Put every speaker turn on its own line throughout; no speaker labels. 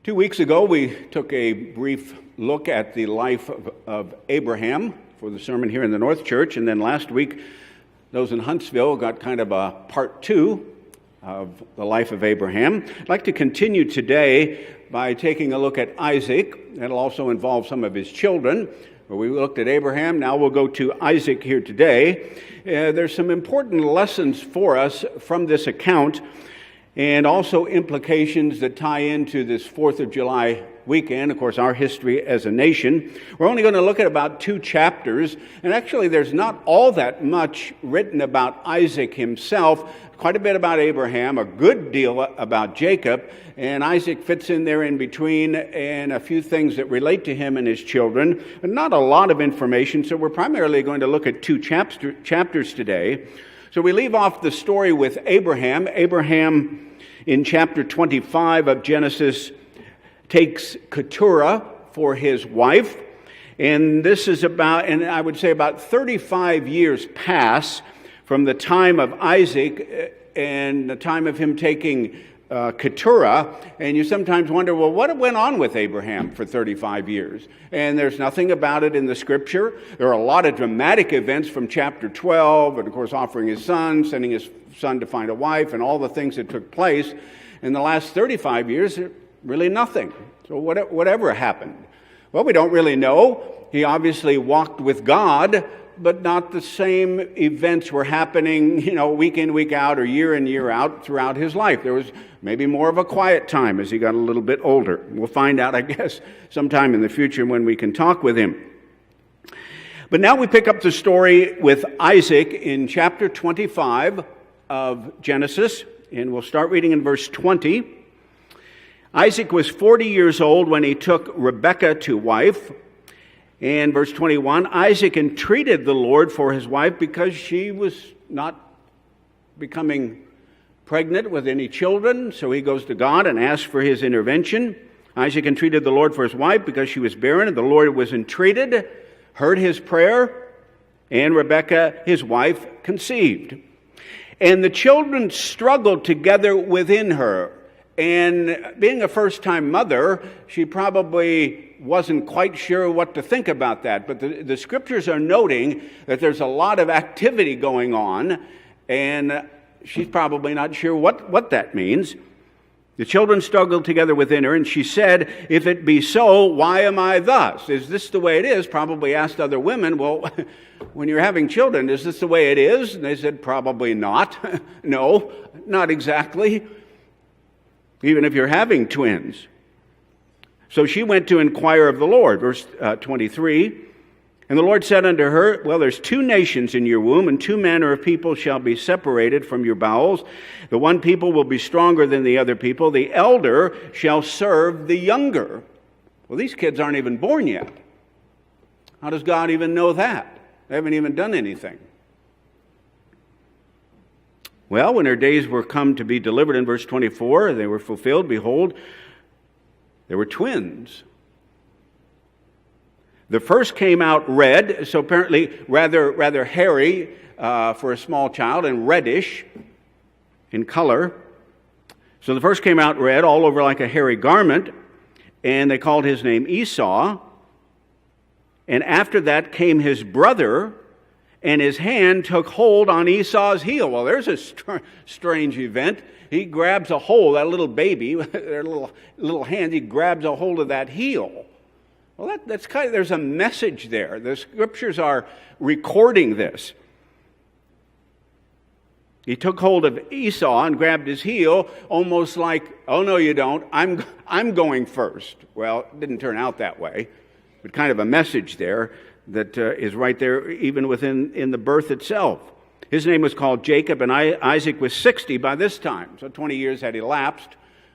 2 weeks ago, we took a brief look at the life of Abraham for the sermon here in the North Church, and then last week, those in Huntsville got kind of a part 2 of the life of Abraham. I'd like to continue today by taking a look at Isaac. That'll also involve some of his children. We looked at Abraham, now we'll go to Isaac here today. There's some important lessons for us from this account, and also implications that tie into this 4th of July weekend, of course, our history as a nation. We're only going to look at about 2 chapters, and actually there's not all that much written about Isaac himself, quite a bit about Abraham, a good deal about Jacob, and Isaac fits in there in between, and a few things that relate to him and his children, but not a lot of information, so we're primarily going to look at 2 chapters today. So we leave off the story with Abraham. Abraham, in chapter 25 of Genesis, takes Keturah for his wife. And this is about, and I would say about 35 years pass from the time of Isaac and the time of him taking Keturah, and you sometimes wonder, well, what went on with Abraham for 35 years? And there's nothing about it in the Scripture. There are a lot of dramatic events from chapter 12, and of course offering his son, sending his son to find a wife, and all the things that took place. In the last 35 years, really nothing. So whatever happened? Well, we don't really know. He obviously walked with God, but not the same events were happening, week in, week out, or year in, year out throughout his life. There was maybe more of a quiet time as he got a little bit older. We'll find out, I guess, sometime in the future when we can talk with him. But now we pick up the story with Isaac in chapter 25 of Genesis, and we'll start reading in verse 20. Isaac was 40 years old when he took Rebekah to wife. And verse 21, Isaac entreated the Lord for his wife because she was not becoming pregnant with any children. So he goes to God and asks for his intervention. Isaac entreated the Lord for his wife because she was barren, and the Lord was entreated, heard his prayer, and Rebekah, his wife, conceived. And the children struggled together within her. And being a first-time mother, she probably wasn't quite sure what to think about that. But the Scriptures are noting that there's a lot of activity going on, and she's probably not sure what that means. The children struggled together within her, and she said, "If it be so, why am I thus?" Is this the way it is? Probably asked other women, well, when you're having children, is this the way it is? And they said, probably not. No, not exactly. Even if you're having twins. So she went to inquire of the Lord. Verse 23, and the Lord said unto her, well, there's 2 nations in your womb, and 2 manner of people shall be separated from your bowels. The one people will be stronger than the other people. The elder shall serve the younger. Well, these kids aren't even born yet. How does God even know that? They haven't even done anything. Well, when her days were come to be delivered in verse 24, they were fulfilled. Behold, there were twins. The first came out red, so apparently rather hairy for a small child, and reddish in color. So the first came out red, all over like a hairy garment, and they called his name Esau. And after that came his brother, and his hand took hold on Esau's heel. Well, there's a strange event. He grabs a hold, that little baby, their little hand, he grabs a hold of that heel. Well, that's kind of, there's a message there. The Scriptures are recording this. He took hold of Esau and grabbed his heel, almost like, oh, no, you don't. I'm going first. Well, it didn't turn out that way, but kind of a message there that is right there even in the birth itself. His name was called Jacob, and Isaac was 60 by this time. So 20 years had elapsed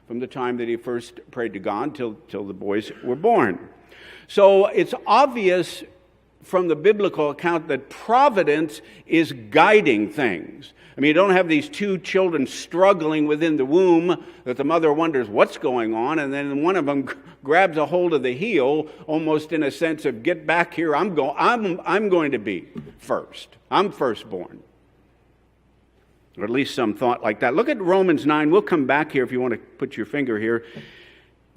from the time that he first prayed to God till the boys were born. So it's obvious from the biblical account that providence is guiding things. I mean, you don't have these 2 children struggling within the womb that the mother wonders what's going on, and then one of them grabs a hold of the heel, almost in a sense of, get back here, I'm going to be first. I'm firstborn. Or at least some thought like that. Look at Romans 9. We'll come back here if you want to put your finger here.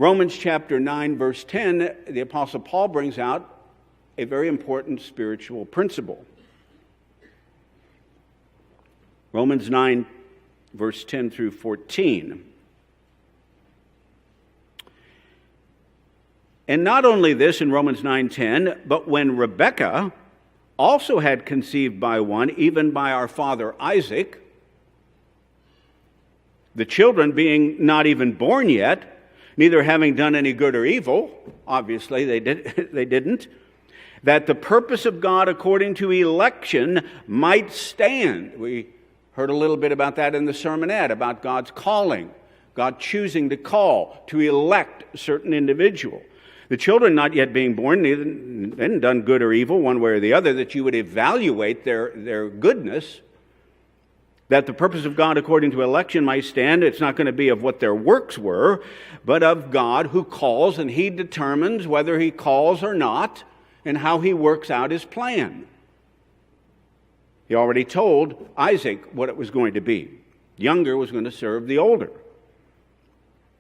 Romans chapter 9, verse 10, the Apostle Paul brings out a very important spiritual principle. Romans 9, verse 10 through 14. And not only this in Romans 9:10, but when Rebekah also had conceived by one, even by our father Isaac, the children being not even born yet, neither having done any good or evil, obviously they didn't, that the purpose of God according to election might stand. We heard a little bit about that in the sermonette, about God's calling, God choosing to call, to elect certain individual. The children not yet being born, they hadn't done good or evil one way or the other, that you would evaluate their goodness, that the purpose of God according to election might stand. It's not going to be of what their works were, but of God who calls, and He determines whether He calls or not, and how He works out His plan. He already told Isaac what it was going to be. Younger was going to serve the older.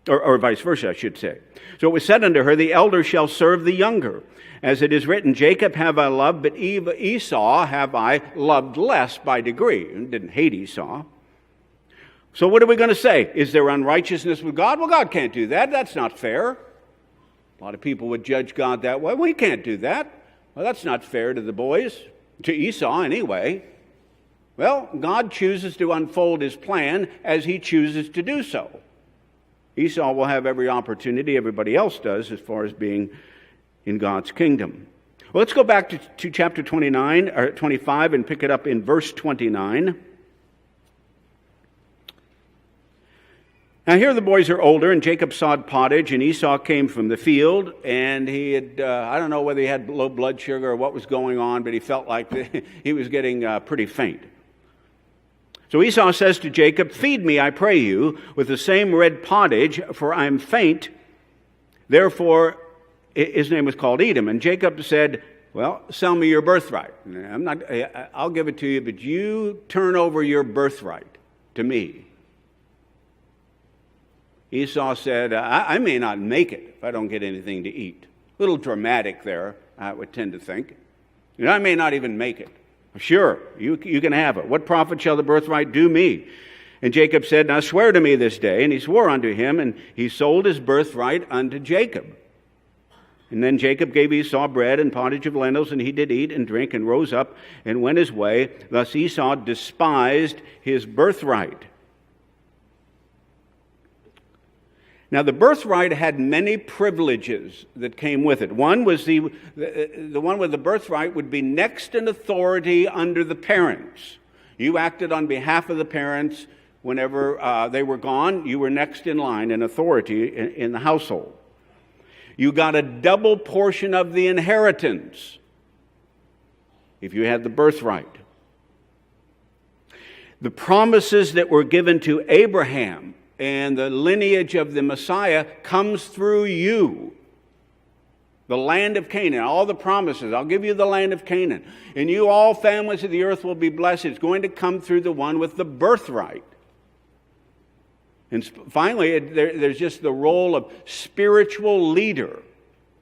Or vice versa, I should say. So it was said unto her, the elder shall serve the younger. As it is written, Jacob have I loved, but Esau have I loved less by degree. And didn't hate Esau. So what are we going to say? Is there unrighteousness with God? Well, God can't do that. That's not fair. A lot of people would judge God that way. Well, He can't do that. Well, that's not fair to the boys, to Esau anyway. Well, God chooses to unfold His plan as He chooses to do so. Esau will have every opportunity, everybody else does, as far as being in God's kingdom. Well, let's go back to chapter 29 or 25 and pick it up in verse 29. Now here the boys are older, and Jacob sawed pottage, and Esau came from the field, and he had, I don't know whether he had low blood sugar or what was going on, but he felt like he was getting pretty faint. So Esau says to Jacob, feed me, I pray you, with the same red pottage, for I am faint. Therefore, his name was called Edom. And Jacob said, well, sell me your birthright. I'll give it to you, but you turn over your birthright to me. Esau said, I may not make it if I don't get anything to eat. A little dramatic there, I would tend to think. I may not even make it. Sure, you can have it. What profit shall the birthright do me? And Jacob said, now swear to me this day. And he swore unto him, and he sold his birthright unto Jacob. And then Jacob gave Esau bread and pottage of lentils, and he did eat and drink, and rose up and went his way. Thus Esau despised his birthright. Now, the birthright had many privileges that came with it. One was the one with the birthright would be next in authority under the parents. You acted on behalf of the parents whenever they were gone. You were next in line in authority in the household. You got a double portion of the inheritance if you had the birthright. The promises that were given to Abraham and the lineage of the Messiah comes through you. The land of Canaan, all the promises. I'll give you the land of Canaan. And you, all families of the earth, will be blessed. It's going to come through the one with the birthright. And finally, there's just the role of spiritual leader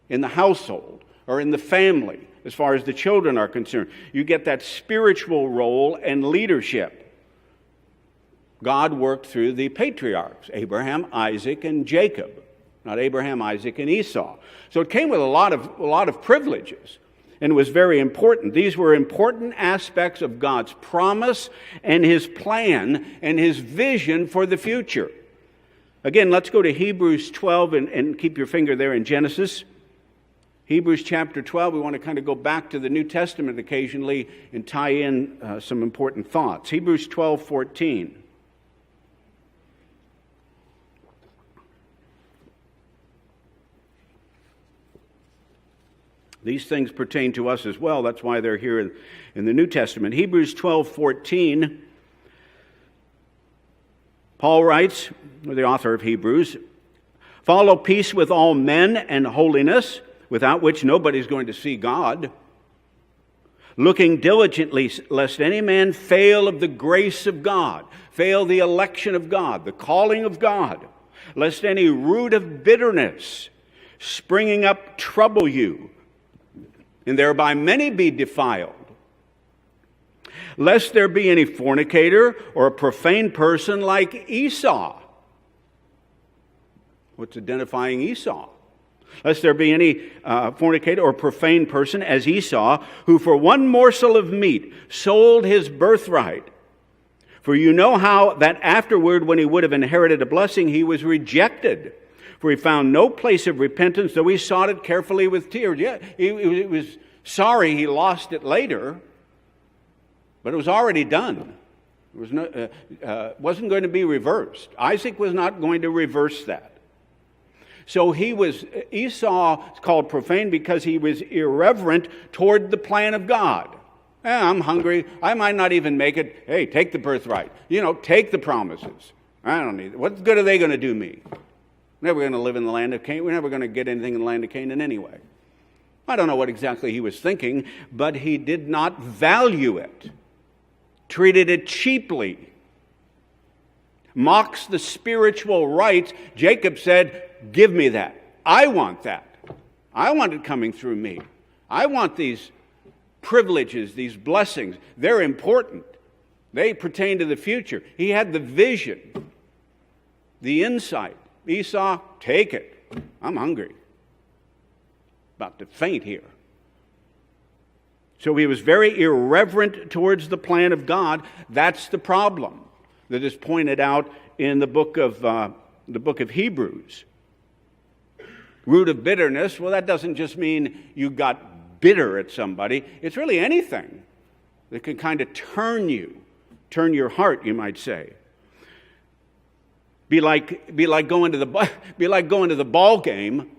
in the household or in the family, as far as the children are concerned. You get that spiritual role and leadership. God worked through the patriarchs, Abraham, Isaac, and Jacob, not Abraham, Isaac, and Esau. So it came with a lot of privileges, and was very important. These were important aspects of God's promise and His plan and His vision for the future. Again, let's go to Hebrews 12 and keep your finger there in Genesis. Hebrews chapter 12, we want to kind of go back to the New Testament occasionally and tie in some important thoughts. Hebrews 12:14. These things pertain to us as well. That's why they're here in the New Testament. Hebrews 12:14. Paul writes, the author of Hebrews, follow peace with all men and holiness, without which nobody's going to see God. Looking diligently, lest any man fail of the grace of God, fail the election of God, the calling of God. lest any root of bitterness springing up trouble you, and thereby many be defiled. Lest there be any fornicator or a profane person like Esau. What's identifying Esau? Lest there be any fornicator or profane person as Esau, who for one morsel of meat sold his birthright. For you know how that afterward, when he would have inherited a blessing, he was rejected. For he found no place of repentance, though he sought it carefully with tears. Yeah, he was sorry he lost it later, but it was already done. It wasn't going to be reversed. Isaac was not going to reverse that. So Esau is called profane because he was irreverent toward the plan of God. I'm hungry. I might not even make it. Hey, take the birthright. Take the promises. I don't need it. What good are they going to do me? We're never going to live in the land of Canaan. We're never going to get anything in the land of Canaan anyway. I don't know what exactly he was thinking, but he did not value it. Treated it cheaply. Mocks the spiritual rights. Jacob said, give me that. I want that. I want it coming through me. I want these privileges, these blessings. They're important. They pertain to the future. He had the vision, the insight. Esau, take it. I'm hungry. About to faint here. So he was very irreverent towards the plan of God. That's the problem that is pointed out in the book of Hebrews. Root of bitterness, well, that doesn't just mean you got bitter at somebody. It's really anything that can kind of turn your heart, you might say. Be like going to the ball game.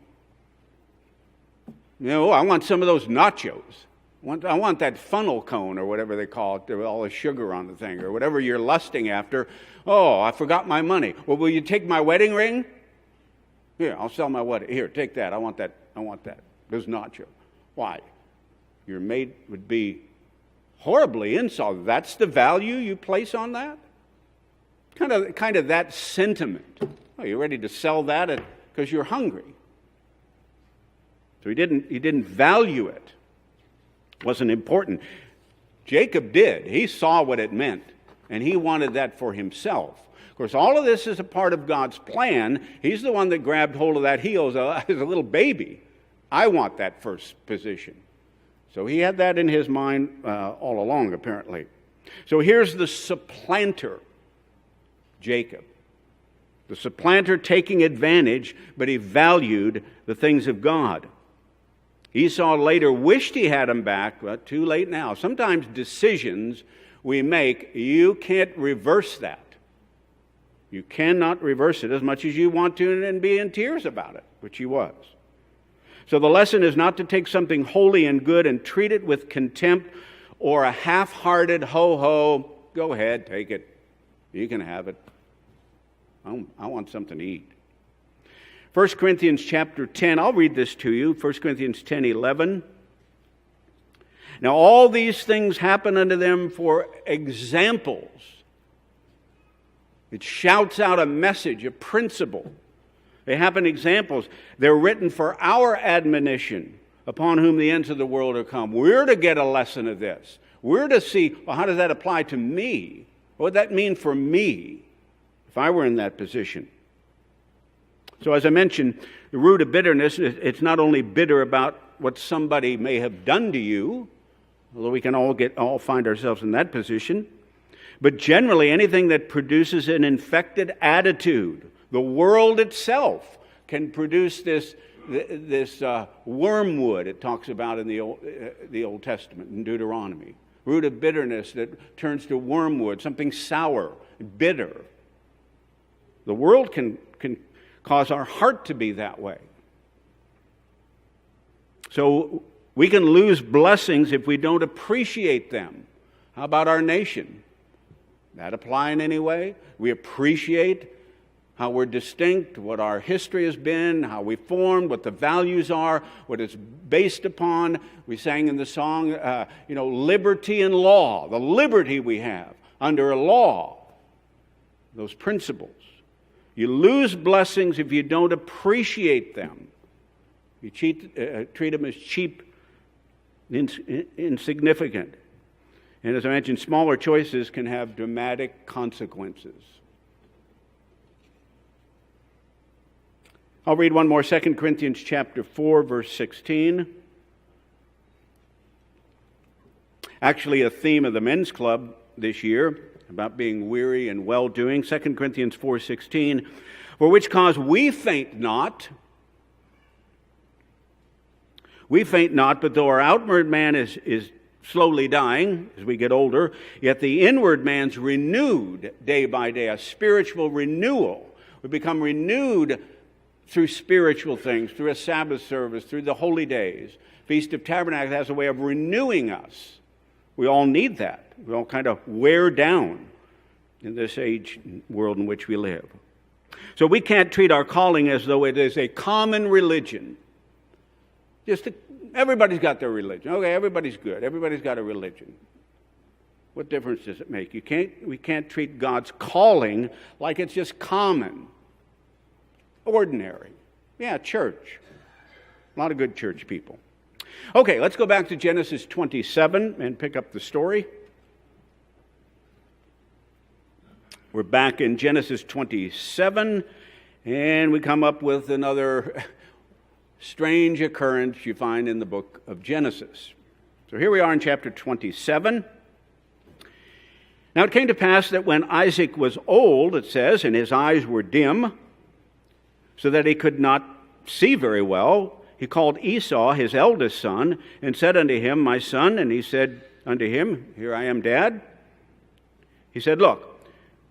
I want some of those nachos. I want that funnel cone or whatever they call it, with all the sugar on the thing, or whatever you're lusting after. Oh, I forgot my money. Well, will you take my wedding ring? Here, I'll sell my wedding. Here, take that. I want that. Those nachos. Why? Your mate would be horribly insulted. That's the value you place on that? Kind of that sentiment. Oh, you're ready to sell that because you're hungry. So he didn't value it. It wasn't important. Jacob did. He saw what it meant, and he wanted that for himself. Of course, all of this is a part of God's plan. He's the one that grabbed hold of that heel as a little baby. I want that first position. So he had that in his mind all along, apparently. So here's the supplanter, Jacob. The supplanter taking advantage, but he valued the things of God. Esau later wished he had him back, but too late now. Sometimes decisions we make, you can't reverse that. You cannot reverse it as much as you want to and be in tears about it, which he was. So the lesson is not to take something holy and good and treat it with contempt or a half-hearted ho-ho. Go ahead, take it. You can have it. I want something to eat. 1 Corinthians chapter 10, I'll read this to you. 1 Corinthians 10:11. Now all these things happen unto them for examples. It shouts out a message, a principle. They happen examples. They're written for our admonition, upon whom the ends of the world are come. We're to get a lesson of this. We're to see, well, how does that apply to me? What would that mean for me if I were in that position? So as I mentioned, the root of bitterness, it's not only bitter about what somebody may have done to you, although we can all find ourselves in that position, but generally anything that produces an infected attitude. The world itself can produce this wormwood it talks about in the Old Testament, in Deuteronomy. Root of bitterness that turns to wormwood, something sour, bitter. The world can cause our heart to be that way. So we can lose blessings if we don't appreciate them. How about our nation? That apply in any way? We appreciate how we're distinct, what our history has been, how we formed, what the values are, what it's based upon. We sang in the song, liberty and law, the liberty we have under a law, those principles. You lose blessings if you don't appreciate them. You treat them as cheap, insignificant. And as I mentioned, smaller choices can have dramatic consequences. I'll read one more, 2 Corinthians chapter 4, verse 16. Actually, a theme of the men's club this year about being weary and well-doing. 2 Corinthians 4:16, for which cause we faint not. We faint not, but though our outward man is slowly dying as we get older, yet the inward man's renewed day by day, a spiritual renewal. We become renewed through spiritual things, through a Sabbath service, through the holy days. Feast of Tabernacles has a way of renewing us. We all need that. We all kind of wear down in this age world in which we live. So we can't treat our calling as though it is a common religion. Everybody's got their religion. Okay, everybody's good. Everybody's got a religion. What difference does it make? We can't treat God's calling like it's just common. Ordinary. Yeah, church. A lot of good church people. Okay, let's go back to Genesis 27 and pick up the story. We're back in Genesis 27, and we come up with another strange occurrence you find in the book of Genesis. So here we are in chapter 27. Now it came to pass that when Isaac was old, it says, and his eyes were dim, so that he could not see very well, he called Esau, his eldest son, and said unto him, my son. And he said unto him, here I am, Dad. He said, look,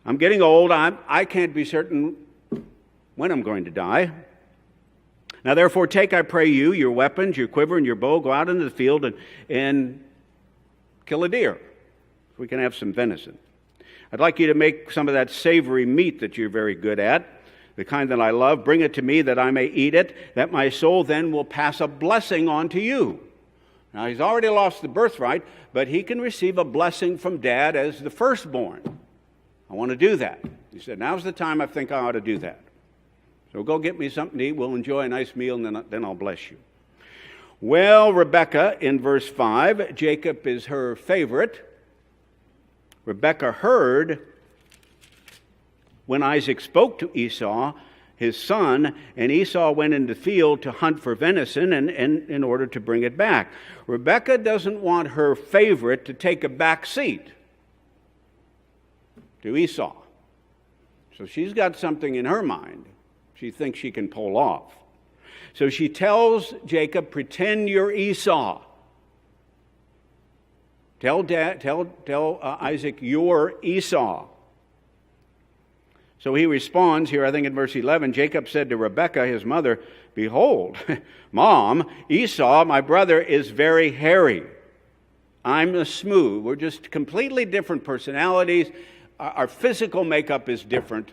I'm getting old. I can't be certain when I'm going to die. Now therefore take, I pray you, your weapons, your quiver, and your bow, go out into the field and kill a deer, so we can have some venison. I'd like you to make some of that savory meat that you're very good at, the kind that I love. Bring it to me that I may eat it, that my soul then will pass a blessing on to you. Now he's already lost the birthright, but he can receive a blessing from Dad as the firstborn. I want to do that. He said, now's the time I think I ought to do that. So go get me something to eat. We'll enjoy a nice meal, and then I'll bless you. Well, Rebekah, in verse 5, Jacob is her favorite. Rebekah heard when Isaac spoke to Esau, his son, and Esau went into the field to hunt for venison and in order to bring it back. Rebekah doesn't want her favorite to take a back seat to Esau. So she's got something in her mind she thinks she can pull off. So she tells Jacob, pretend you're Esau. Tell Isaac you're Esau. So he responds here, I think in verse 11, Jacob said to Rebekah, his mother, behold, Mom, Esau, my brother, is very hairy. I'm a smooth. We're just completely different personalities. Our physical makeup is different.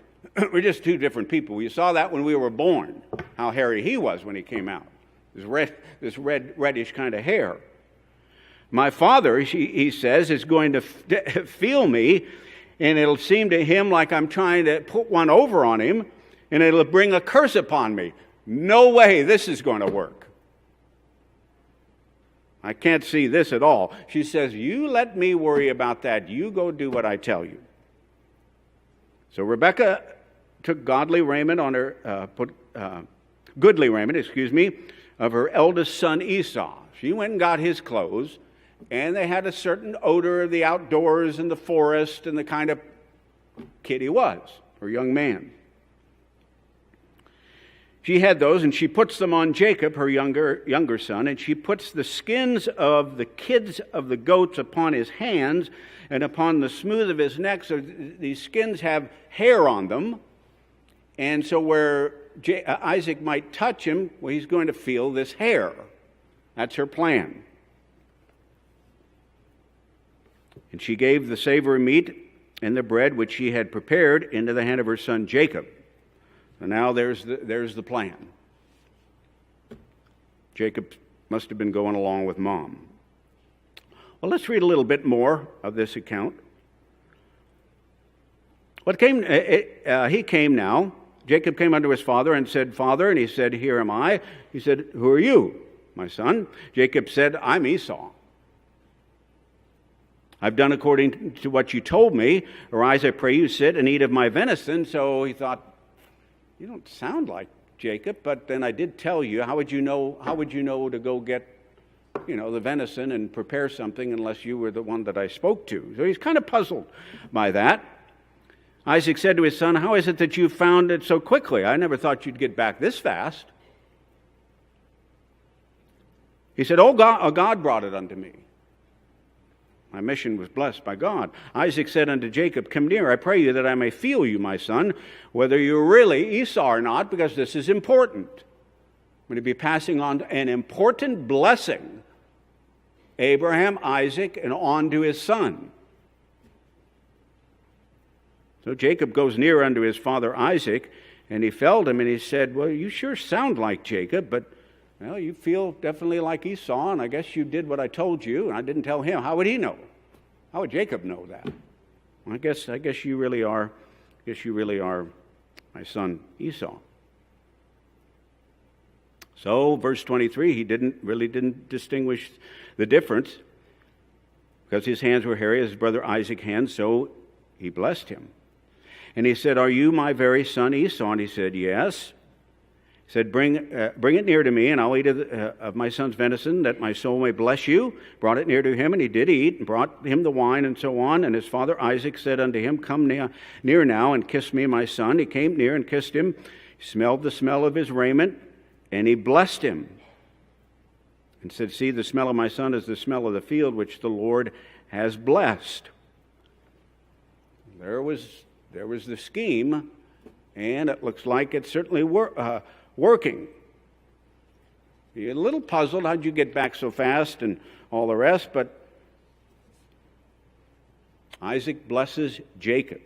We're just two different people. You saw that when we were born, how hairy he was when he came out. This reddish kind of hair. My father, he says, is going to feel me, and it'll seem to him like I'm trying to put one over on him, and it'll bring a curse upon me. No way this is going to work. I can't see this at all. She says, you let me worry about that. You go do what I tell you. So Rebekah took goodly raiment of her eldest son Esau. She went and got his clothes, and they had a certain odor of the outdoors and the forest and the kind of kid he was, or young man. She had those, and she puts them on Jacob, her younger son, and she puts the skins of the kids of the goats upon his hands and upon the smooth of his neck. So these skins have hair on them, and so where Isaac might touch him, well, he's going to feel this hair. That's her plan. And she gave the savory meat and the bread which she had prepared into the hand of her son Jacob. And now there's the plan. Jacob must have been going along with Mom. Well, let's read a little bit more of this account. He came now Jacob came unto his father and said, Father, and he said, Here am I. He said, Who are you, my son? Jacob said, I'm Esau. I've done according to what you told me. Arise, I pray you, sit and eat of my venison. So he thought, you don't sound like Jacob, but then I did tell you. How would you know to go get, the venison and prepare something unless you were the one that I spoke to? So he's kind of puzzled by that. Isaac said to his son, How is it that you found it so quickly? I never thought you'd get back this fast. He said, God brought it unto me. My mission was blessed by God. Isaac said unto Jacob, Come near, I pray you, that I may feel you, my son, whether you're really Esau or not, because this is important. I'm going to be passing on an important blessing, Abraham, Isaac, and on to his son. So Jacob goes near unto his father Isaac, and he felt him, and he said, Well, you sure sound like Jacob, but you feel definitely like Esau, and I guess you did what I told you, and I didn't tell him. How would he know? How would Jacob know that? I guess you really are. My son Esau. So, verse 23, he didn't distinguish the difference, because his hands were hairy as his brother Isaac's hands. So he blessed him, and he said, Are you my very son Esau? And he said, Yes. He said, bring it near to me, and I'll eat of my son's venison, that my soul may bless you. Brought it near to him, and he did eat, and brought him the wine, and so on. And his father Isaac said unto him, Come near now, and kiss me, my son. He came near and kissed him. He smelled the smell of his raiment, and he blessed him, and said, See, the smell of my son is the smell of the field which the Lord has blessed. There was the scheme, and it looks like it's certainly working. You're a little puzzled, how'd you get back so fast and all the rest, but Isaac blesses Jacob.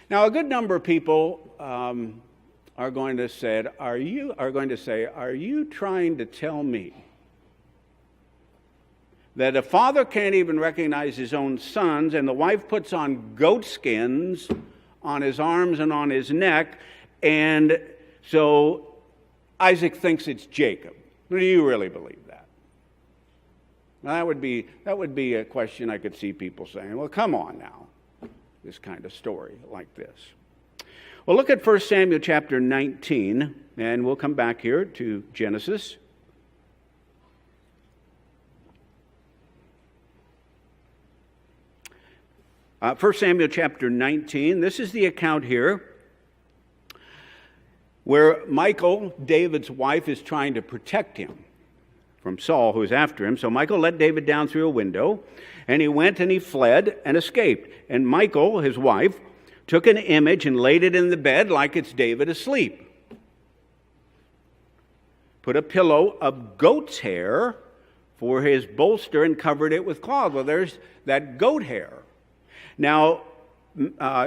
Now, a good number of people are going to say, are you trying to tell me that a father can't even recognize his own sons, and the wife puts on goat skins on his arms and on his neck, and so Isaac thinks it's Jacob? Do you really believe that? Now, that would be a question I could see people saying, well, come on now, this kind of story like this. Well, look at 1 Samuel chapter 19, and we'll come back here to Genesis. First Samuel chapter 19, this is the account here where Michal, David's wife, is trying to protect him from Saul, who is after him. So Michal let David down through a window, and he went and he fled and escaped. And Michal, his wife, took an image and laid it in the bed like it's David asleep. Put a pillow of goat's hair for his bolster and covered it with cloth. Well, there's that goat hair. Now,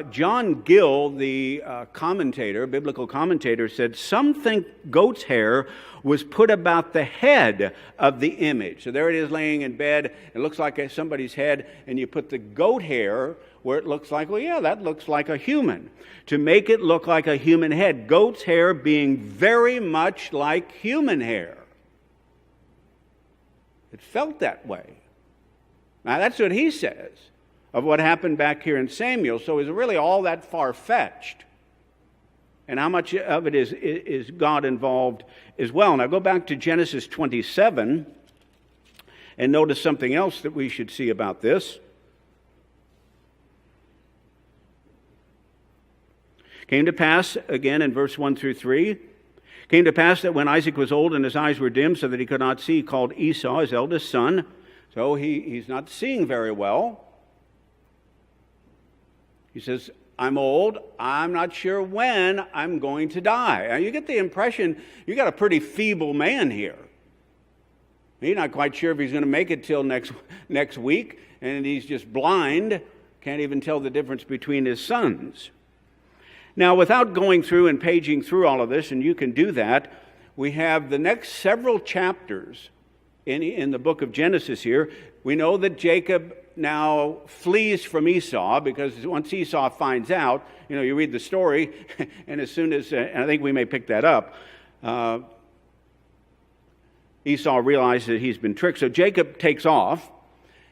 John Gill, the biblical commentator, said some think goat's hair was put about the head of the image. So there it is laying in bed. It looks like somebody's head, and you put the goat hair where it looks like, well, yeah, that looks like a human. To make it look like a human head. Goat's hair being very much like human hair. It felt that way. Now, that's what he says of what happened back here in Samuel. So is it really all that far-fetched? And how much of it is God involved as well? Now go back to Genesis 27 and notice something else that we should see about this. Came to pass, again in verse 1 through 3, came to pass that when Isaac was old and his eyes were dim so that he could not see, he called Esau, his eldest son. So he's not seeing very well. He says, I'm old. I'm not sure when I'm going to die. Now, you get the impression you got a pretty feeble man here. He's not quite sure if he's going to make it till next week, and he's just blind, can't even tell the difference between his sons. Now, without going through and paging through all of this, and you can do that, we have the next several chapters in the book of Genesis here, we know that Jacob now flees from Esau, because once Esau finds out, you read the story, and as soon as, and I think we may pick that up, Esau realizes that he's been tricked. So Jacob takes off.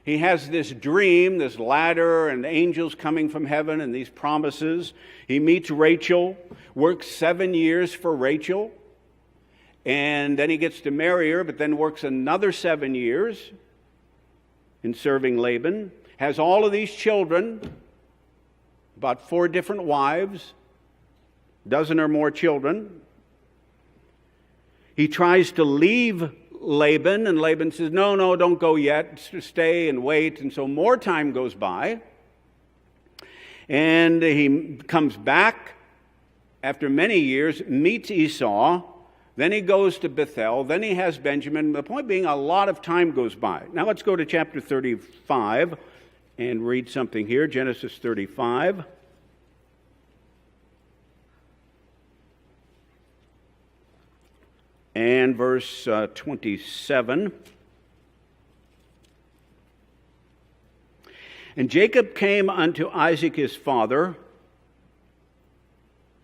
He has this dream, this ladder and angels coming from heaven and these promises. He meets Rachel, works 7 years for Rachel, and then he gets to marry her, but then works another 7 years in serving Laban. Has all of these children, about 4 different wives, a dozen or more children. He tries to leave Laban, and Laban says, no, don't go yet, stay and wait. And so more time goes by, and he comes back after many years, meets Esau, then he goes to Bethel, then he has Benjamin. The point being, a lot of time goes by. Now let's go to chapter 35 and read something here, Genesis 35. And verse 27. And Jacob came unto Isaac his father,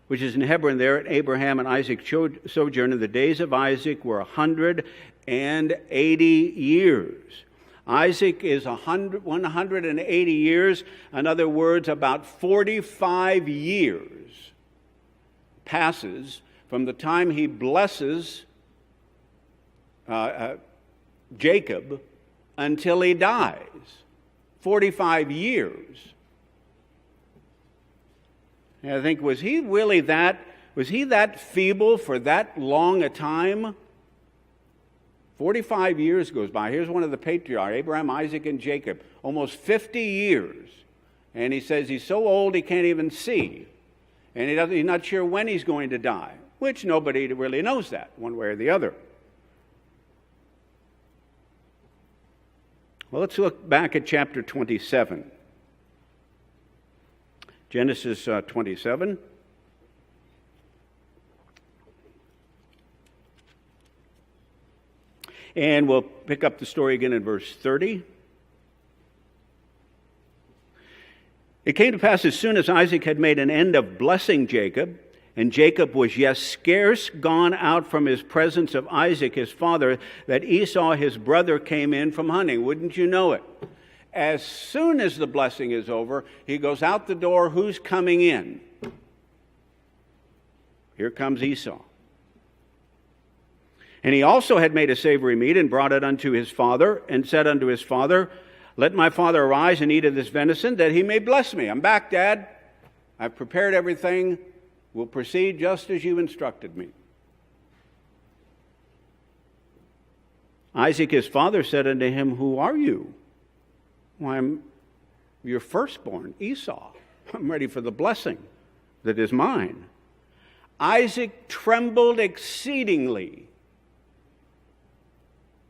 which is in Hebron there, and Abraham and Isaac sojourned. The days of Isaac were 180 years. Isaac is 180 years. In other words, about 45 years passes from the time he blesses Jacob until he dies. 45 years. And I think, was he that feeble for that long a time? 45 years goes by. Here's one of the patriarchs, Abraham, Isaac, and Jacob. Almost 50 years. And he says he's so old he can't even see. And he's not sure when he's going to die, which nobody really knows that, one way or the other. Well, let's look back at chapter 27. Genesis 27. And we'll pick up the story again in verse 30. It came to pass, as soon as Isaac had made an end of blessing Jacob, and Jacob was yet scarce gone out from his presence of Isaac his father, that Esau his brother came in from hunting. Wouldn't you know it? As soon as the blessing is over, he goes out the door. Who's coming in? Here comes Esau. And he also had made a savory meat and brought it unto his father, and said unto his father, Let my father arise and eat of this venison, that he may bless me. I'm back, Dad. I've prepared everything. We'll proceed just as you instructed me. Isaac his father said unto him, Who are you? Why, I'm your firstborn, Esau. I'm ready for the blessing that is mine. Isaac trembled exceedingly.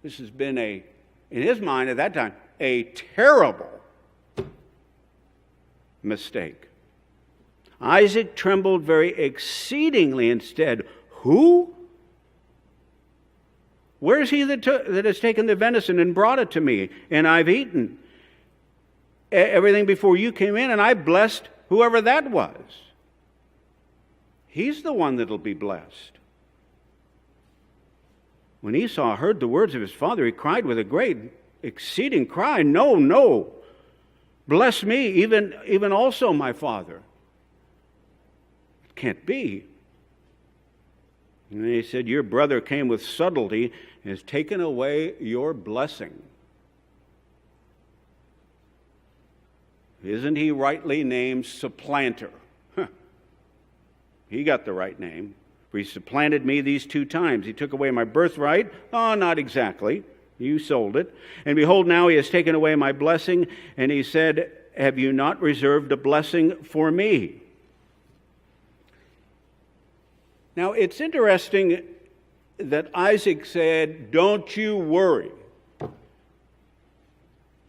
This has been in his mind at that time, a terrible mistake. Isaac trembled very exceedingly and said, Who? Where is he that has taken the venison and brought it to me? And I've eaten everything before you came in, and I blessed whoever that was. He's the one that'll be blessed. When Esau heard the words of his father, he cried with a great exceeding cry, No, bless me, even also my father. It can't be. And he said, Your brother came with subtlety and has taken away your blessing. Isn't he rightly named supplanter? He got the right name. For he supplanted me these 2 times. He took away my birthright. Oh, not exactly. You sold it. And behold, now he has taken away my blessing. And he said, Have you not reserved a blessing for me? Now, it's interesting that Isaac said, Don't you worry.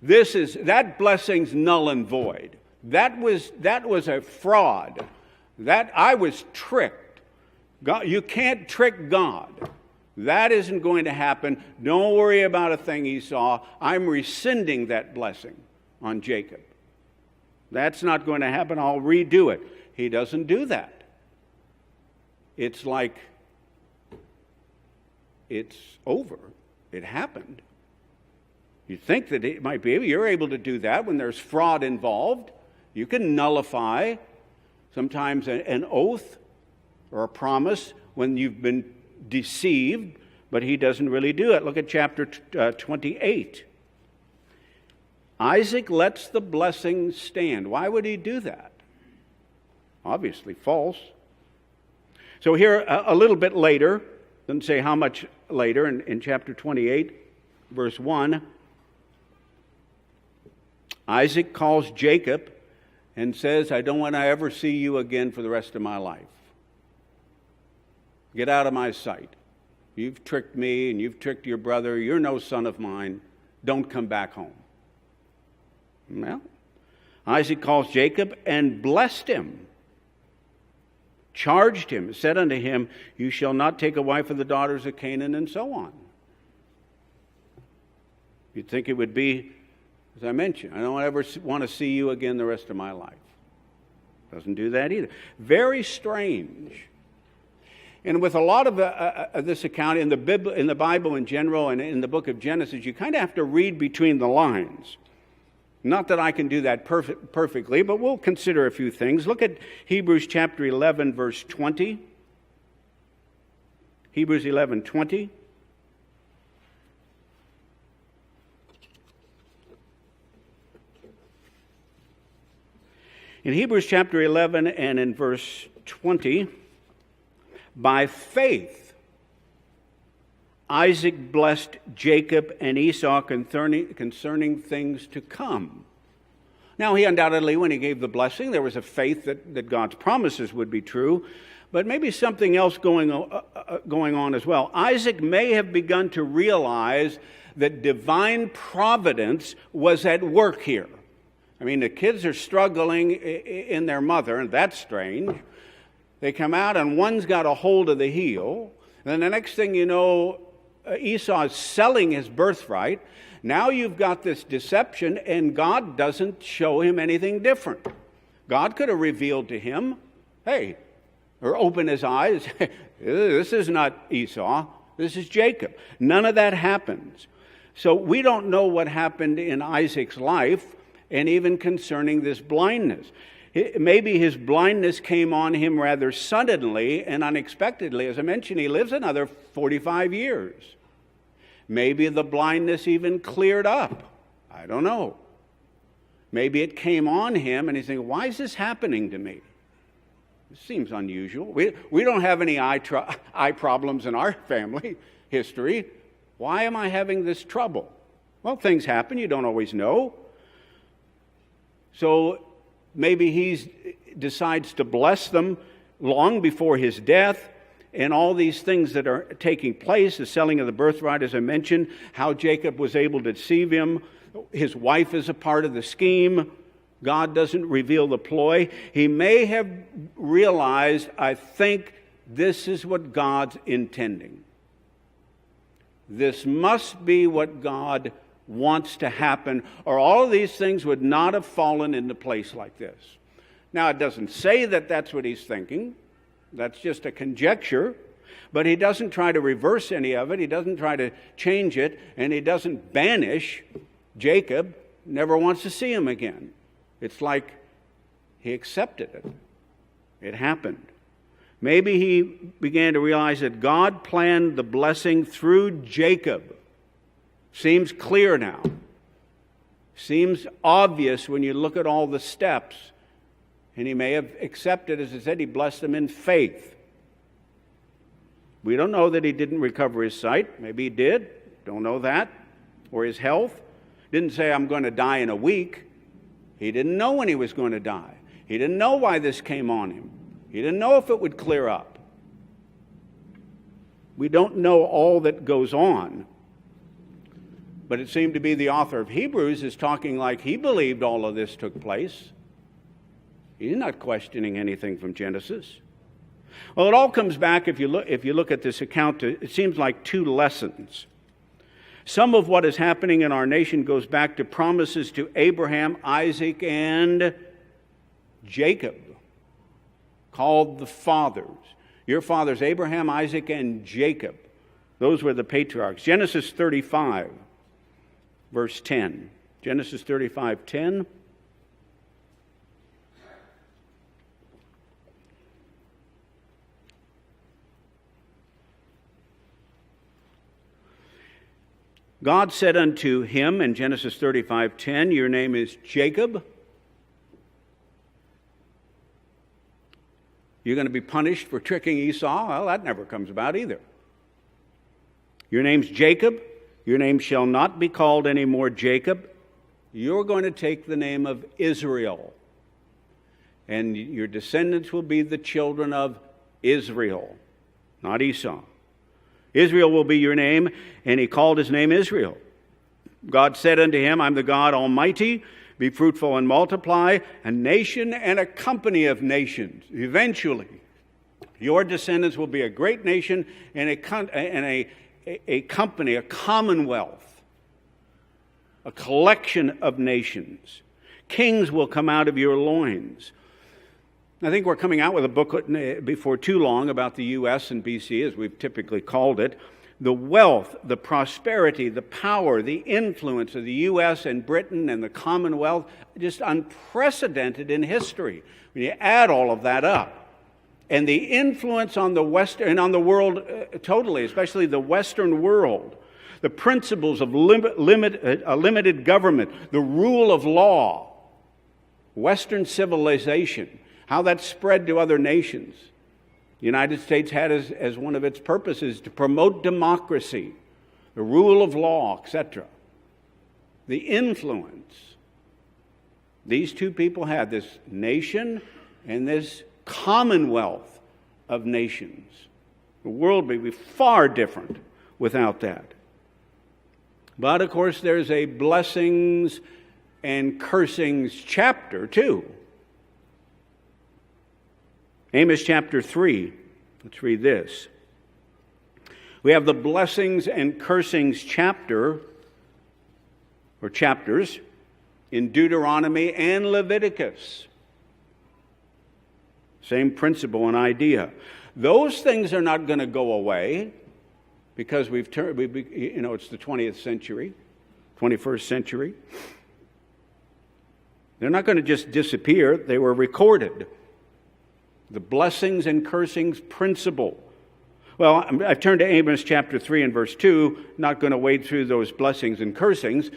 That blessing's null and void. That was a fraud. That I was tricked. God, you can't trick God. That isn't going to happen. Don't worry about a thing, Esau. I'm rescinding that blessing on Jacob. That's not going to happen. I'll redo it. He doesn't do that. It's like it's over. It happened. You think that it might be able, you're able to do that when there's fraud involved. You can nullify sometimes an oath or a promise when you've been deceived, but he doesn't really do it. Look at chapter 28. Isaac lets the blessing stand. Why would he do that? Obviously false. So here, a little bit later, doesn't say how much later, in chapter 28, verse 1, Isaac calls Jacob and says, I don't want to ever see you again for the rest of my life. Get out of my sight. You've tricked me and you've tricked your brother. You're no son of mine. Don't come back home. Well, Isaac calls Jacob and blessed him, charged him, said unto him, you shall not take a wife of the daughters of Canaan, and so on. You'd think it would be, as I mentioned, I don't ever want to see you again the rest of my life. Doesn't do that either. Very strange. And with a lot of this account in the Bible in general and in the book of Genesis, you kind of have to read between the lines. Not that I can do that perfectly, but we'll consider a few things. Look at Hebrews chapter 11, verse 20. Hebrews 11:20. In Hebrews chapter 11 and in verse 20, by faith, Isaac blessed Jacob and Esau concerning things to come. Now, he undoubtedly, when he gave the blessing, there was a faith that God's promises would be true, but maybe something else going on as well. Isaac may have begun to realize that divine providence was at work here. I mean, the kids are struggling in their mother, and that's strange. They come out, and one's got a hold of the heel. And then the next thing you know, Esau is selling his birthright. Now you've got this deception, and God doesn't show him anything different. God could have revealed to him, hey, or open his eyes, this is not Esau, this is Jacob. None of that happens. So we don't know what happened in Isaac's life, and even concerning this blindness. Maybe his blindness came on him rather suddenly and unexpectedly. As I mentioned, he lives another 45 years. Maybe the blindness even cleared up. I don't know. Maybe it came on him and he's thinking, why is this happening to me? This seems unusual. We don't have any eye problems in our family history. Why am I having this trouble? Well, things happen. You don't always know. So maybe he decides to bless them long before his death, and all these things that are taking place, the selling of the birthright, as I mentioned, how Jacob was able to deceive him. His wife is a part of the scheme. God doesn't reveal the ploy. He may have realized, I think this is what God's intending. This must be what God wants to happen, or all of these things would not have fallen into place like this. Now, it doesn't say that that's what he's thinking. That's just a conjecture. But he doesn't try to reverse any of it. He doesn't try to change it. And he doesn't banish Jacob. Never wants to see him again. It's like he accepted it. It happened. Maybe he began to realize that God planned the blessing through Jacob. Seems clear now. Seems obvious when you look at all the steps. And he may have accepted, as I said, he blessed them in faith. We don't know that he didn't recover his sight. Maybe he did. Don't know that. Or his health. Didn't say, I'm going to die in a week. He didn't know when he was going to die. He didn't know why this came on him. He didn't know if it would clear up. We don't know all that goes on. But it seemed to be the author of Hebrews is talking like he believed all of this took place. He's not questioning anything from Genesis. Well, it all comes back, if you look at this account, it seems like two lessons. Some of what is happening in our nation goes back to promises to Abraham, Isaac, and Jacob, called the fathers. Your fathers, Abraham, Isaac, and Jacob. Those were the patriarchs. Genesis 35, verse 10. Genesis 35, 10. God said unto him in Genesis 35:10, your name is Jacob. You're going to be punished for tricking Esau. Well, that never comes about either. Your name's Jacob. Your name shall not be called any more Jacob. You're going to take the name of Israel. And your descendants will be the children of Israel, not Esau. Israel will be your name, and he called his name Israel. God said unto him, I'm the God Almighty. Be fruitful and multiply, a nation and a company of nations. Eventually, your descendants will be a great nation and a company, a commonwealth, a collection of nations. Kings will come out of your loins. I think we're coming out with a booklet before too long about the U.S. and BC, as we've typically called it. The wealth, the prosperity, the power, the influence of the U.S. and Britain and the Commonwealth, just unprecedented in history. When you add all of that up, and the influence on the West and on the world totally, especially the Western world, the principles of limited government, the rule of law, Western civilization, how that spread to other nations. The United States had as one of its purposes to promote democracy, the rule of law, etc. The influence these two people had, this nation and this commonwealth of nations. The world would be far different without that. But of course, there's a blessings and cursings chapter too. Amos chapter 3, let's read this. We have the blessings and cursings chapter, or chapters, in Deuteronomy and Leviticus. Same principle and idea. Those things are not going to go away because it's the 20th century, 21st century. They're not going to just disappear. They were recorded. The blessings and cursings principle. Well, I've turned to Amos chapter 3 and verse 2, not going to wade through those blessings and cursings.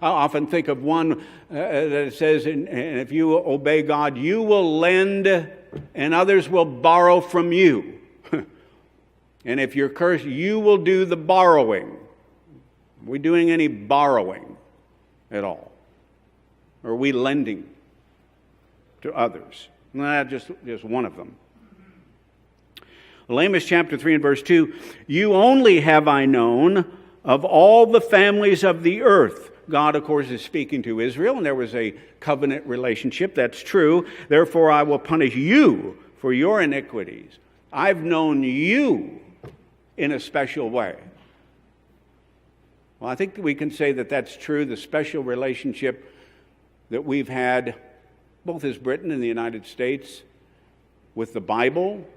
I often think of one that says, and if you obey God, you will lend and others will borrow from you. And if you're cursed, you will do the borrowing. Are we doing any borrowing at all? Or are we lending to others? Not just one of them. Well, Amos chapter 3 and verse 2, you only have I known of all the families of the earth. God, of course, is speaking to Israel, and there was a covenant relationship. That's true. Therefore, I will punish you for your iniquities. I've known you in a special way. Well, I think we can say that that's true, the special relationship that we've had both as Britain and the United States, with the Bible,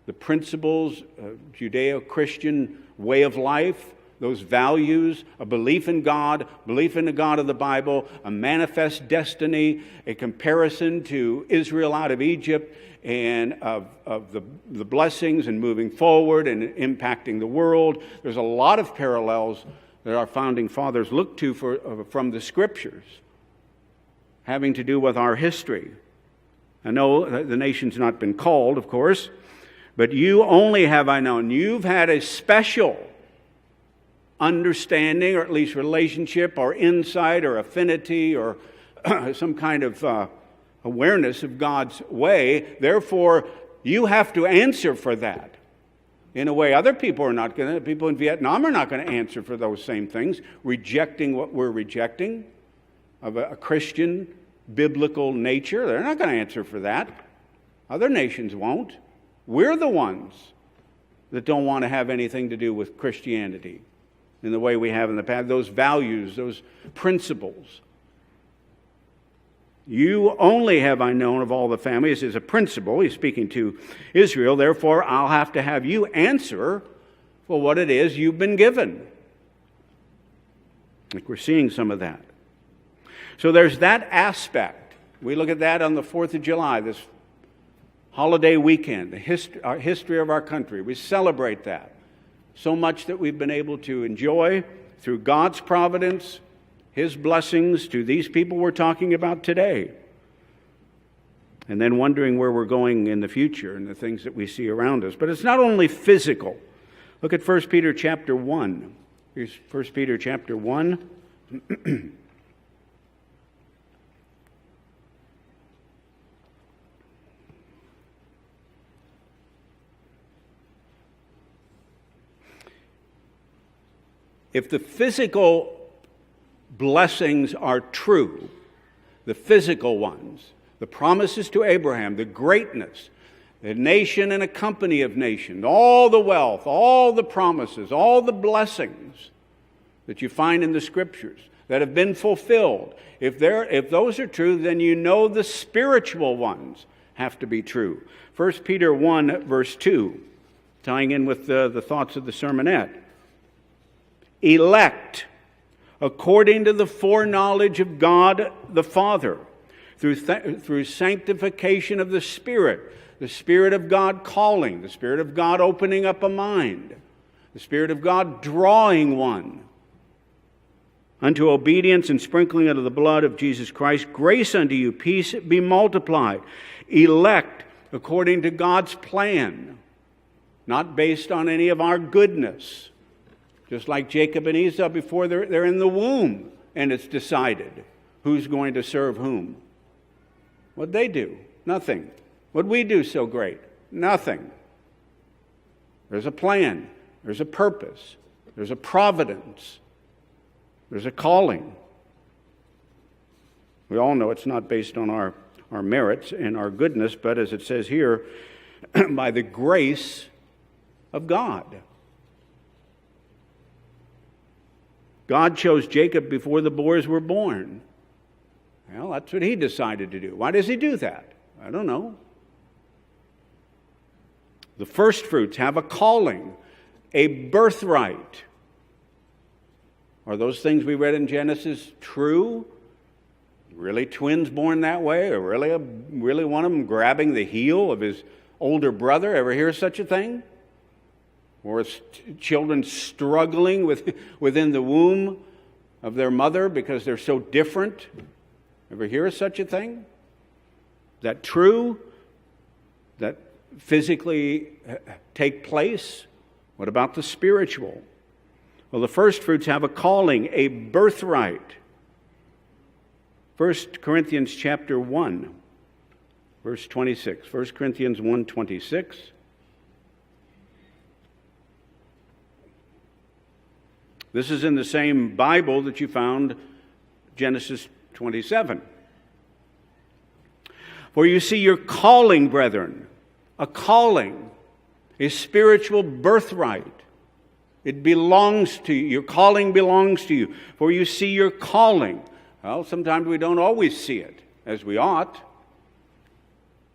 the principles of Judeo-Christian way of life, those values, a belief in God, belief in the God of the Bible, a manifest destiny, a comparison to Israel out of Egypt, and of the blessings and moving forward and impacting the world. There's a lot of parallels that our founding fathers looked to from the Scriptures, having to do with our history. I know the nation's not been called, of course, but you only have I known. You've had a special understanding, or at least relationship, or insight, or affinity, or some kind of awareness of God's way. Therefore, you have to answer for that. In a way, other people are not going to. People in Vietnam are not going to answer for those same things, rejecting what we're rejecting of a Christian biblical nature. They're not going to answer for that. Other nations won't. We're the ones that don't want to have anything to do with Christianity in the way we have in the past, those values, those principles. You only have I known of all the families is a principle. He's speaking to Israel. Therefore, I'll have to have you answer for what it is you've been given. Like we're seeing some of that. So there's that aspect. We look at that on the 4th of July, this holiday weekend, the history of our country. We celebrate that. So much that we've been able to enjoy through God's providence, His blessings to these people we're talking about today. And then wondering where we're going in the future and the things that we see around us. But it's not only physical. Look at 1 Peter chapter 1. Here's 1 Peter chapter 1. If the physical blessings are true, the physical ones, the promises to Abraham, the greatness, the nation and a company of nations, all the wealth, all the promises, all the blessings that you find in the Scriptures that have been fulfilled, if those are true, then you know the spiritual ones have to be true. 1 Peter 1, verse 2, tying in with the thoughts of the sermonette. Elect according to the foreknowledge of God the Father, through sanctification of the Spirit of God calling, the Spirit of God opening up a mind, the Spirit of God drawing one unto obedience and sprinkling of the blood of Jesus Christ. Grace unto you, peace be multiplied. Elect according to God's plan, not based on any of our goodness. Just like Jacob and Esau before they're in the womb, and it's decided who's going to serve whom. What'd they do? Nothing. What'd we do so great? Nothing. There's a plan. There's a purpose. There's a providence. There's a calling. We all know it's not based on our merits and our goodness, but as it says here, by the grace of God. God chose Jacob before the boys were born. Well, that's what He decided to do. Why does He do that? I don't know. The first fruits have a calling, a birthright. Are those things we read in Genesis true? Really twins born that way? Or really one of them grabbing the heel of his older brother? Ever hear such a thing? Or children struggling within the womb of their mother because they're so different. Ever hear of such a thing? Is that true? That physically take place? What about the spiritual? Well, the first fruits have a calling, a birthright. 1 Corinthians chapter 1, verse 26. 1 Corinthians 1:26. This is in the same Bible that you found Genesis 27. For you see your calling, brethren, a calling, a spiritual birthright. It belongs to you. Your calling belongs to you. For you see your calling. Well, sometimes we don't always see it as we ought.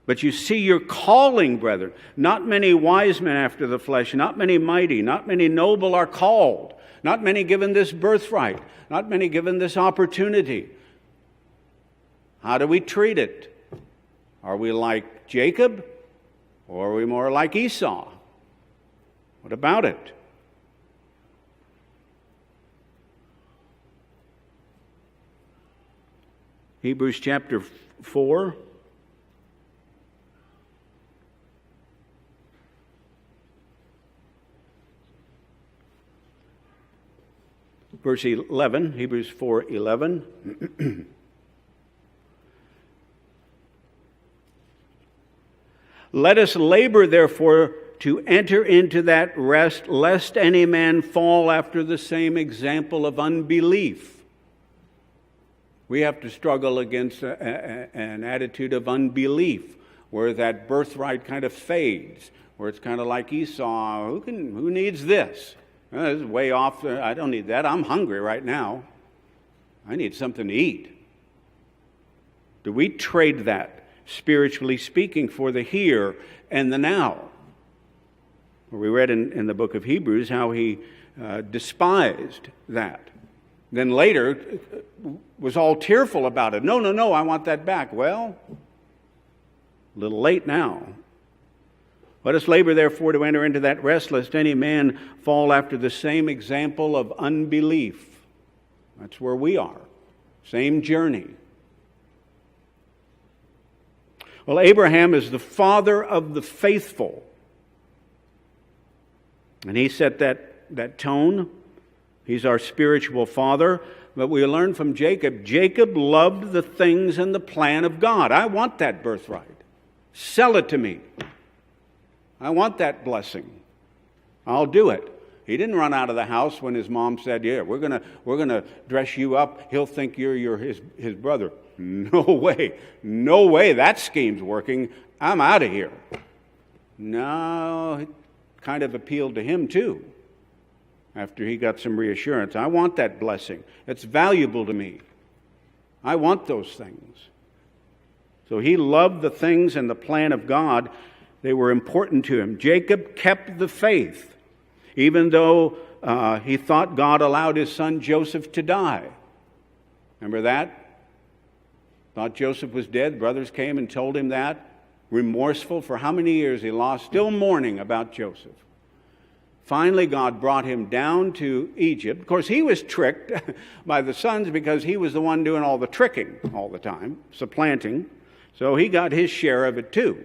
But you see your calling, brethren. Not many wise men after the flesh, not many mighty, not many noble are called. Not many given this birthright. Not many given this opportunity. How do we treat it? Are we like Jacob? Or are we more like Esau? What about it? Hebrews chapter 4. Verse 11, Hebrews 4:11. Let us labor, therefore, to enter into that rest, lest any man fall after the same example of unbelief. We have to struggle against an attitude of unbelief. where that birthright kind of fades, where it's kind of like Esau, who needs this? This is way off. I don't need that. I'm hungry right now. I need something to eat. Do we trade that, spiritually speaking, for the here and the now? We read in the book of Hebrews how he despised that. Then later was all tearful about it. No, I want that back. Well, a little late now. Let us labor, therefore, to enter into that rest, lest any man fall after the same example of unbelief. That's where we are. Same journey. Well, Abraham is the father of the faithful. And he set that tone. He's our spiritual father. But we learn from Jacob, Jacob loved the things and the plan of God. I want that birthright. Sell it to me. I want that blessing. I'll do it. He didn't run out of the house when his mom said, "Yeah, we're gonna dress you up. He'll think you're his brother." No way. That scheme's working. I'm out of here. No, it kind of appealed to him too. After he got some reassurance, I want that blessing. It's valuable to me. I want those things. So he loved the things and the plan of God. They were important to him. Jacob kept the faith, even though he thought God allowed his son Joseph to die. Remember that? Thought Joseph was dead. Brothers came and told him that. Remorseful for how many years he lost, still mourning about Joseph. Finally, God brought him down to Egypt. Of course, he was tricked by the sons because he was the one doing all the tricking all the time, supplanting. So he got his share of it too.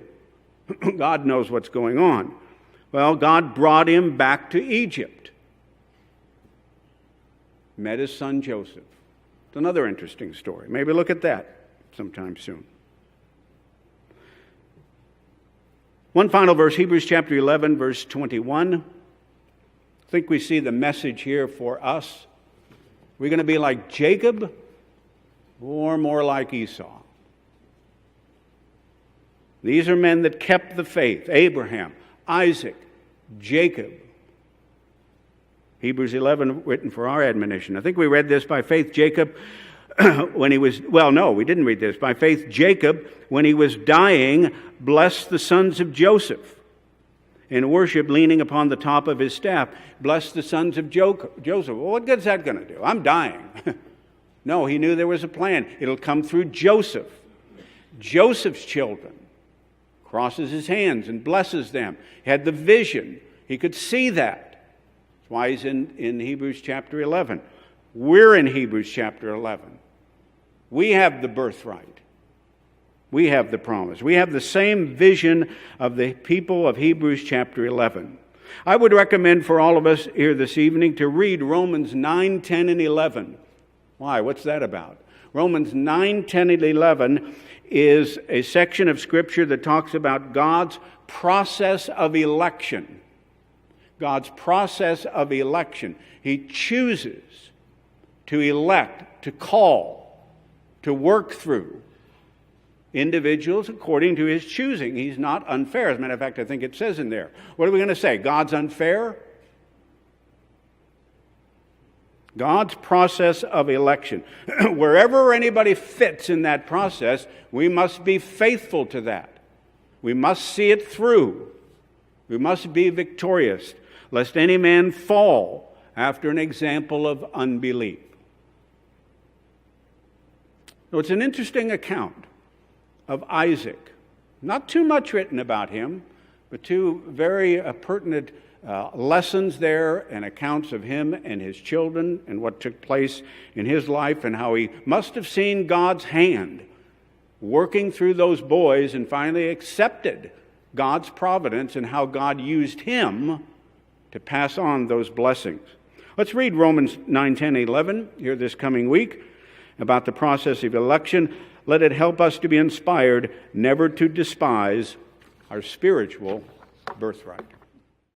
God knows what's going on. Well, God brought him back to Egypt. Met his son Joseph. It's another interesting story. Maybe look at that sometime soon. One final verse, Hebrews chapter 11, verse 21. I think we see the message here for us. We're going to be like Jacob or more like Esau. These are men that kept the faith. Abraham, Isaac, Jacob. Hebrews 11 written for our admonition. I think we read this by faith. Jacob, when he was, we didn't read this. By faith, Jacob, when he was dying, blessed the sons of Joseph. In worship, leaning upon the top of his staff, blessed the sons of Joseph. Well, what good is that going to do? I'm dying. No, he knew there was a plan. It'll come through Joseph. Joseph's children. Crosses his hands and blesses them. He had the vision. He could see that. That's why he's in Hebrews chapter 11. We're in Hebrews chapter 11. We have the birthright. We have the promise. We have the same vision of the people of Hebrews chapter 11. I would recommend for all of us here this evening to read Romans 9, 10, and 11. Why? What's that about? Romans 9, 10, and 11 is a section of Scripture that talks about God's process of election. God's process of election. He chooses to elect, to call, to work through individuals according to his choosing. He's not unfair. As a matter of fact, I think it says in there. What are we going to say? God's unfair? God's process of election. Wherever anybody fits in that process, we must be faithful to that. We must see it through. We must be victorious, lest any man fall after an example of unbelief. So it's an interesting account of Isaac. Not too much written about him, but two very pertinent lessons there and accounts of him and his children and what took place in his life and how he must have seen God's hand working through those boys and finally accepted God's providence and how God used him to pass on those blessings. Let's read Romans 9, 10, 11 here this coming week about the process of election. Let it help us to be inspired never to despise our spiritual birthright.